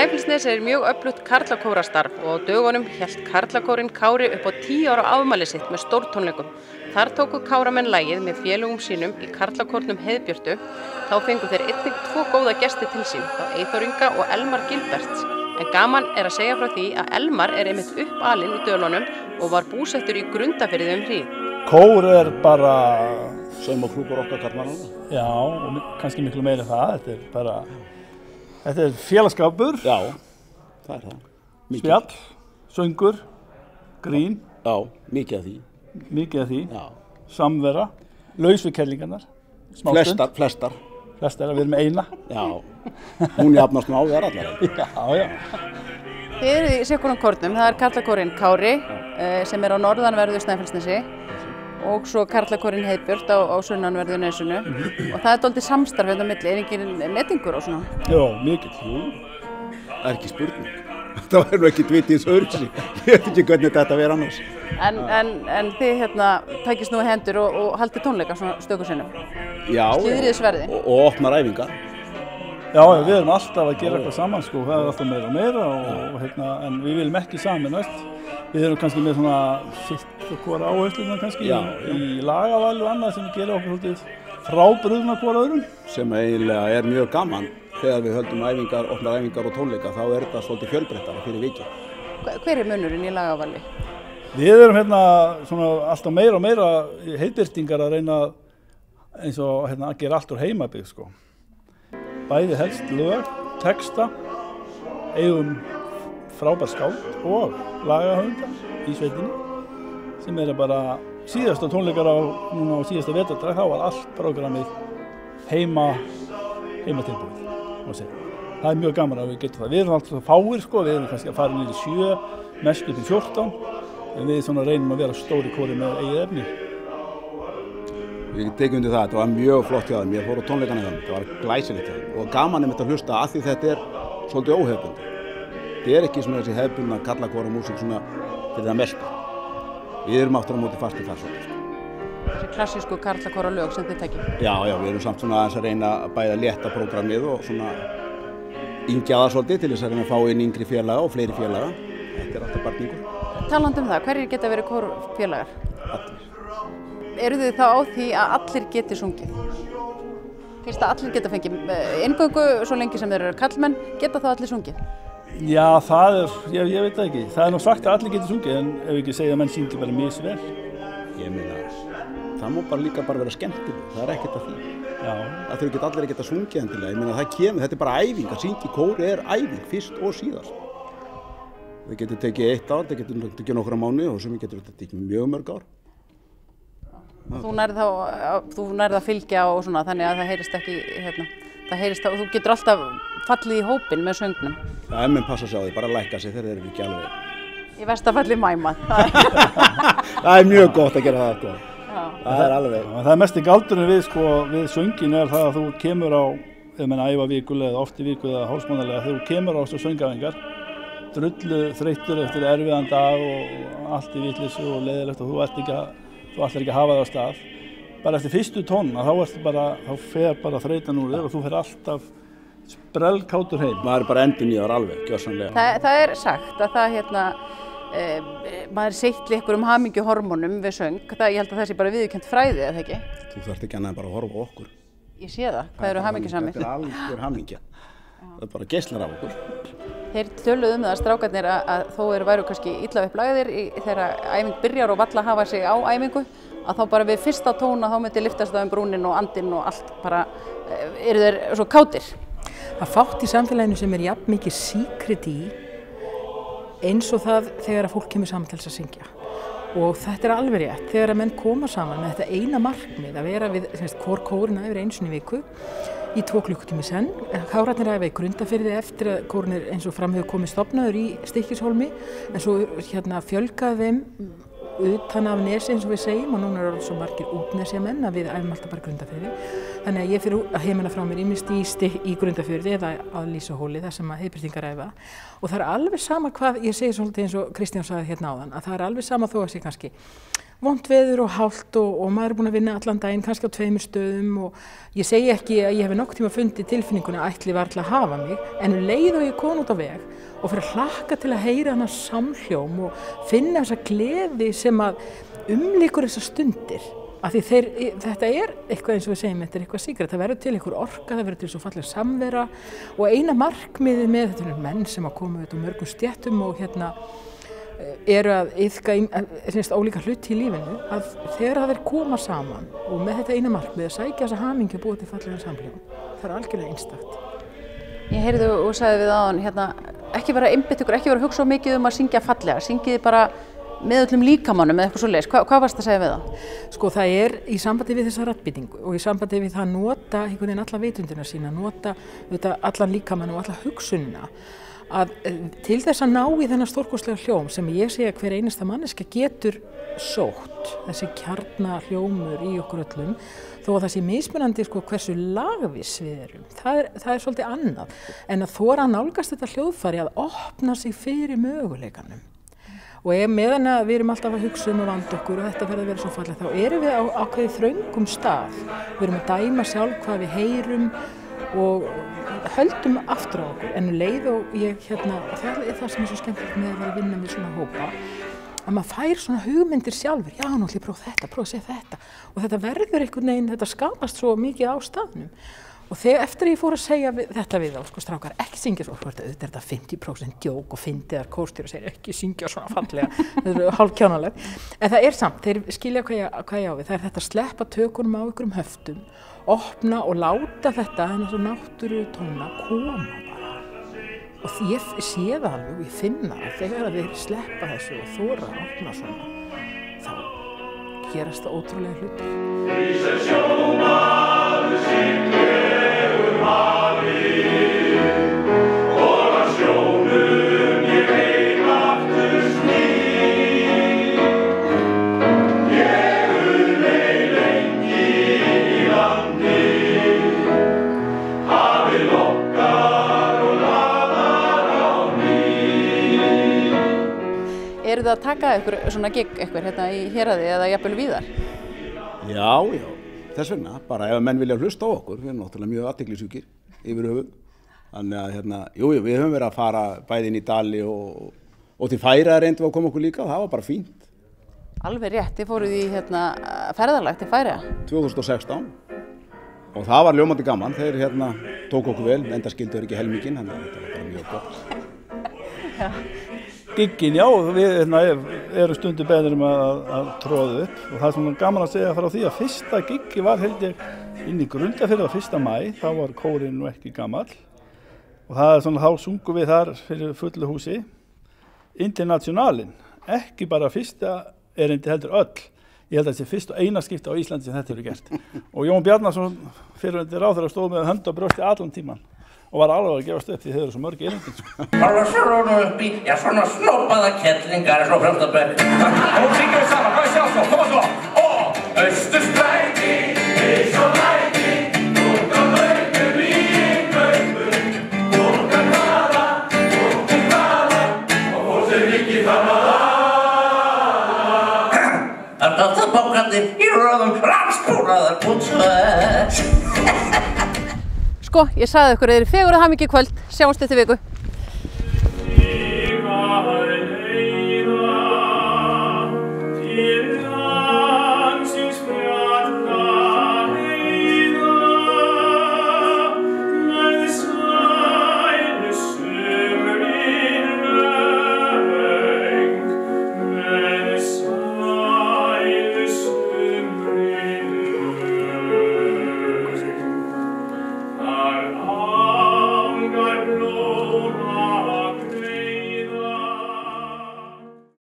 Snæfellsnes mjög öflugt karlakórastarf og á dögunum hélt karlakórinn Kári upp á 10 ára afmæli sitt með stórtónleikum. Þar tóku Káramenn lagið með félögum sínum í karlakórnum Heiðbjörtu. Þá fengu þeir einnig 2 góða gesti til sín, þá Eyþór Inga og Elmar Gilberts. En gaman að segja frá því að Elmar einmitt uppalinn í Dölunum og var búsettur í Grundarfirði hríð. Kór bara saumaklúbbur okkar karlmannanna. Já, og kannski miklu meira það. Þetta félagsskapur. Já, það það. Spjall, söngur, grín. Já, mikið af því. Mikið af því. Já. Samvera, laus við kellingarnar. Flestar. Flestar, við erum eina. Já, hún jafnast á þér allar. Já. Þið eruð í sikkurum kórnum, það karlakórinn Kári sem á norðanverðu Snæfellsnesi og svo karlakórinn Heiðbjört á sunnanverðu Nesinu og það dálítið samstarf hérna á milli, engin nettingur og svona? Já, mikill. Það ekki spurning. Það var ekki vitið í þessu öðruvísi. Ég veit ekki hvernig þetta verið annars. En þið tækist nú í hendur og haldið tónleika svona stöku sinnum? Já, Slíðrið sverði? Og opnar æfingar. Já, við erum alltaf að gera eitthvað saman sko, það alltaf meira og meira en við viljum ekki saminast. Við erum kannski með svona sitt og hvora áherslurnar kannski í lagavali og annað sem gerir okkur svolítið frábrugðna hvora öðrum. Sem eiginlega mjög gaman þegar við höldum æfingar, opnar æfingar og tónleika, þá þetta svolítið fjölbreyttara fyrir vikið. Hver munurinn í lagavali? Við erum svona alltaf meira og meira heiðbirtingar að reyna eins og að gera allt úr heimabyggð sko. Bæði helst lög, texta, eigum frábær skáld og lagahöfundar í sveitinni sem bara síðasta tónleikar núna á síðasta vetrardag, þá var allt prógrammið heimatilbúið, má segja. Það mjög gaman að við getum það. Við erum alltaf fáir sko, við erum kannski að fara niður í 7, mest upp í 14, en við svona reynum að vera stóri kóri með eigið efni. Ég tek undir það, þetta var mjög flott hjá þeim, ég fór á tónleikana hjá þeim, þetta var glæsilegt hjá þeim og gaman að hlusta af því þetta svolítið óhefbundi. Þetta ekki svona þessi hefbundna karlakóramúsík svona fyrir það mesta. Við erum aftur á móti fast í það svolítið. Þessi klassísku karlakóralög sem þið tekið? Já, við erum samt svona aðeins að reyna bæði að létta prógrammið og svona yngja það svolítið til þess að reyna að fá inn yngri félaga og fleiri félaga. Þetta alltaf barningur. Talandi það, hverjir geta verið kórfélagar? Allir. Eru þið þá á því að allir geti sungið? Fyrst að allir geta fengið inngöngu svo lengi sem þeir eru karlmenn, geta þá allir sungið? Já, ég veit það ekki. Það nú sagt að allir geti sungið en ef ekki segja að menn syngi bara misvel. Ég meina, það má líka vera skemmtilegt, það ekkert að því. Já. Það þurfi ekki allir að geta sungið endilega, ég meina þetta bara æfing, að syngja í kóri æfing fyrst og síðast. Það getur tekið 1 ár, það getur tekið nokkra mánuði og sem getur þetta tekið mjög mörg ár. Þú nærð að fylgja og svona þannig að það heyrist ekki þú getur alltaf fallið í hópinn með söngnum. Já, menn passa sig á því, bara lækka sig þegar þeir eru ekki alveg. Í versta falli mæmað. Það mjög gott að gera það sko. Það alveg. Það mesti galdurinn við söngin það að þú kemur á æfa vikulega eða oft í viku eða hálfsmánaðarlega þegar þú kemur á þessu söngæfingar drullu þreyttur eftir erfiðan dag og allt í vitleysu og leiðilegt og þú ætlar ekki að hafa það á stað. Bara eftir fyrstu tónna þá fer bara þreytan úr þér og þú fer alltaf sprellkátur heim. Maður bara endurnýjar alveg, gjörsamlega. Það sagt að maður seytli ykkur hamingjuhormónum við söng. Ég held að það sé bara viðurkennt fræði, eða ekki? Þú þarft ekki annað en bara að horfa á okkur. Ég sé það. Hvað eru hamingjusamir? Þetta algjör hamingja. Það bara geislar af okkur. Þeir töluðu það, strákarnir, að þó væru kannski illa upplagðir þegar æfing byrjar og valla hafa sig á æfingu, að þá bara við fyrsta tóna þá myndi lyftast það brúnin og andinn og allt bara eru þeir svo kátir. Það fátt í samfélaginu sem jafn mikið secret í eins og það þegar að fólk kemur saman til þess að syngja. Og þetta alveg rétt, þegar að menn koma saman með þetta eina markmið að vera við kórinn að vera einu sinni í viku í 2 klukkutíma í senn. Kárarnir æfa í Grundarfirði eftir að kórinn eins og fram hefur komið stofnaður í Stykkishólmi en svo fjölgaði þeim utan af Nesi eins og við segjum og núna eru svo margir útnesjamenn að við æfum alltaf bara Grundarfirði. Þannig að ég fyrir að heimina frá mér í Grundarfjörði eða að Lýsuhóli þar sem að heiðbirtingar æfa og það alveg sama hvað, ég segi svolítið eins og Kristján sagði hérna áðan, að það alveg sama þó að sé kannski vont veður og hált og maður búin að vinna allan daginn kannski á 2 stöðum og ég segi ekki að ég hef nokkuð tíma fundið tilfinninguna ætli varla að hafa mig en leið og ég kom út á veg og fyrir að hlakka til að heyra hana samhljóm og finna þessa gleði sem að umlíkur þessar stundir. Af því þetta eitthvað eins og við segjum, þetta eitthvað síkret, það verður til einhver orka, það verður til svo falleg samvera og eina markmiðið með þetta menn sem að koma út úr mörgum stéttum og eru að iðka ólíka hluti í lífinu, að þegar það koma saman og með þetta eina markmið að sækja þessa hamingju og búa til fallega samhljóm, það algjörlega einstakt. Ég heyrði og sagði við áðan, ekki vera einbeitt ykkur, ekki vera að hugsa mikið að syngja fallega, syngið bara með öllum líkamannum eða eitthvað svoleiðis. Hvað varst að segja við það? Sko það í sambandi við þessa raddbýtingu og í sambandi við það að nota einhvern veginn alla vitundina sína, nota allan líkamann og alla hugsunina að til þess að ná í þennan stórkostlega hljóm sem ég segja hver einasta manneskja getur sótt, þessi kjarnahljómur í okkur öllum, þó að það sé mismunandi hversu lagviss við erum. Það svolítið annað en að þora að nálgast þetta hljóðfæri að opna sig fyrir möguleikanum. Og meðan að við erum alltaf að hugsa og vanda okkur og þetta verður að vera svo fallegt, þá erum við á ákveðið þröngum stað. Við erum að dæma sjálf hvað við heyrum og höldum aftur á okkur. En leið og ég, það það sem svo skemmtilegt með að vera að vinna með svona hópa, að maður fær svona hugmyndir sjálfur. Já, nú ætlum ég að prófa þetta, prófa að segja þetta. Og þetta verður einhvern veginn, þetta skapast svo mikið á staðnum. Og eftir að ég fór að segja þetta við þá, strákar, ekki syngja svo, auðvitað er þetta 50% djók og fyndið kórstjóri og segir ekki syngja svona fallega, það er hálfkjánalegt. En það samt, þeir skilja hvað ég á við, það þetta að sleppa tökunum á ykkurum höftum, opna og láta þetta, þennan svo náttúru tóna, koma bara. Og ég sé það alveg og ég finna að þegar þeir sleppa þessu og þora að opna svona, þá gerast það ótrúlega hlutir. Eru þið að taka ykkur svona gig eitthvað í Héraði eða jafnvel víðar? Já, þess vegna, bara ef menn vilja hlusta á okkur, við erum náttúrulega mjög athyglisjúkir yfir höfuð. Þannig að við höfum verið að fara bæði inn í Dali og til Færeyja reyndum við að koma okkur líka og það var bara fínt. Alveg rétt, þið fóruð í ferðalag til Færeyja? 2016 og það var ljómandi gaman, þeir tók okkur vel, enda skildu þeir ekki helminginn, þannig að þetta var bara mjög gott. Giggin, já, við erum stundu beðnir að tróða upp og það er svona gaman að segja frá því að fyrsta giggi var held ég inn í Grundarfirði á 1. maí, þá var kórinn nú ekki gamall og það er svona, þá sungum við þar fyrir fullu húsi Internationalin, ekki bara fyrsta erindi heldur öll, ég held að þetta sé fyrst og eina skipti á Íslandi sem þetta eru gert og Jón Bjarnason fyrrverandi ráðherra stóð með hönd á brjósti allan tíman og var alveg að gefast upp því þeir eru svo mörg erindin. Það var svona uppi, svona snoppaða kettlingar svo fremst að berri. Og syngjum við saman, hvað sjá svo, koma svo. Og Austurstræti, eins og læti, túlka mögum í mögum, túlka hraða, og fólk sem ekki þarf að það er bókandir í röðum, rafspúraðar pútsvæs. Sko, ég sagði ykkur, þeir eru fegur að hafa mikið kvöld, sjáumst þetta viku.